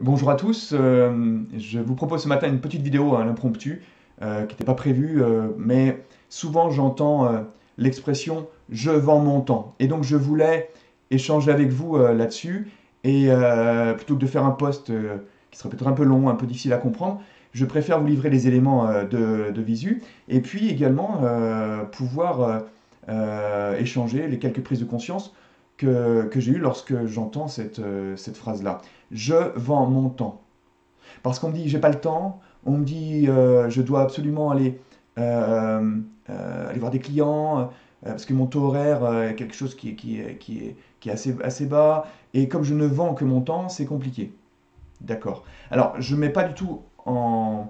Bonjour à tous, je vous propose ce matin une petite vidéo à l'impromptu qui n'était pas prévue, mais souvent j'entends l'expression «je vends mon temps» et donc je voulais échanger avec vous là-dessus et plutôt que de faire un post qui serait peut-être un peu long, un peu difficile à comprendre, je préfère vous livrer les éléments de visu et puis également pouvoir échanger les quelques prises de conscience que j'ai eues lorsque j'entends cette phrase-là. Je vends mon temps. Parce qu'on me dit, j'ai pas le temps, on me dit, je dois absolument aller voir des clients, parce que mon taux horaire est quelque chose qui est assez bas, et comme je ne vends que mon temps, c'est compliqué. D'accord. Alors, je ne mets pas du tout euh,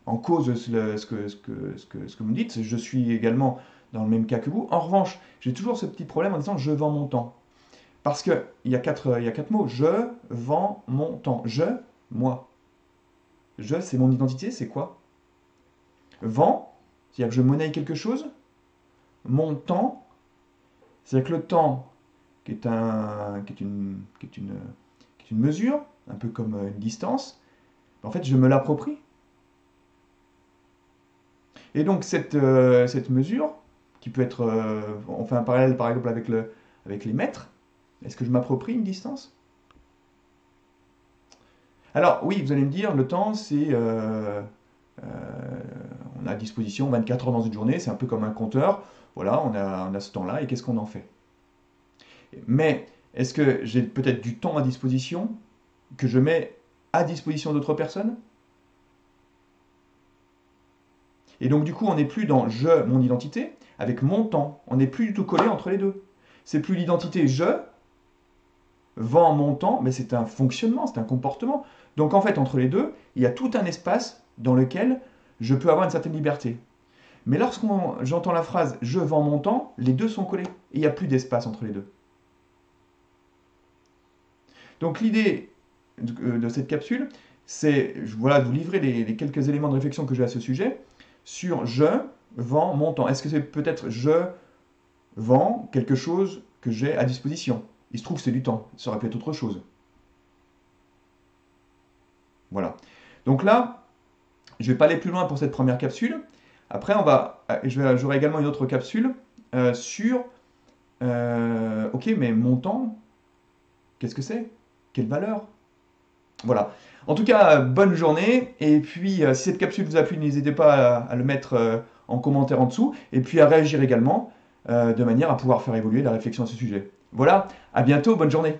en cause ce que vous me dites, je suis également dans le même cas que vous. En revanche, j'ai toujours ce petit problème en disant, je vends mon temps. Parce qu'il y a quatre mots. Je vends mon temps. Je, moi. Je, c'est mon identité, c'est quoi? Vends, c'est-à-dire que je monnaie quelque chose. Mon temps, c'est-à-dire que le temps, qui est une mesure, un peu comme une distance, en fait, je me l'approprie. Et donc, cette mesure, qui peut être. On fait un parallèle, par exemple, avec les mètres. Est-ce que je m'approprie une distance? Alors, oui, vous allez me dire, le temps, c'est. On a à disposition 24 heures dans une journée, c'est un peu comme un compteur. Voilà, on a ce temps-là, et qu'est-ce qu'on en fait? Mais est-ce que j'ai peut-être du temps à disposition que je mets à disposition d'autres personnes? Et donc, du coup, on n'est plus dans je, mon identité, avec mon temps. On n'est plus du tout collé entre les deux. C'est plus l'identité je vends mon temps, mais c'est un fonctionnement, c'est un comportement. Donc, en fait, entre les deux, il y a tout un espace dans lequel je peux avoir une certaine liberté. Mais lorsque j'entends la phrase je vends mon temps, les deux sont collés. Et il n'y a plus d'espace entre les deux. Donc l'idée de cette capsule, c'est voilà, de vous livrer les quelques éléments de réflexion que j'ai à ce sujet sur je vends mon temps. Est-ce que c'est peut-être je vends quelque chose que j'ai à disposition? Il se trouve que c'est du temps, ça aurait pu être autre chose. Voilà. Donc là, je ne vais pas aller plus loin pour cette première capsule. Après, j'aurai également une autre capsule sur ok, mais mon temps, qu'est-ce que c'est? Quelle valeur? Voilà. En tout cas, bonne journée. Et puis, si cette capsule vous a plu, n'hésitez pas à le mettre en commentaire en dessous. Et puis à réagir également, de manière à pouvoir faire évoluer la réflexion à ce sujet. Voilà, à bientôt, bonne journée.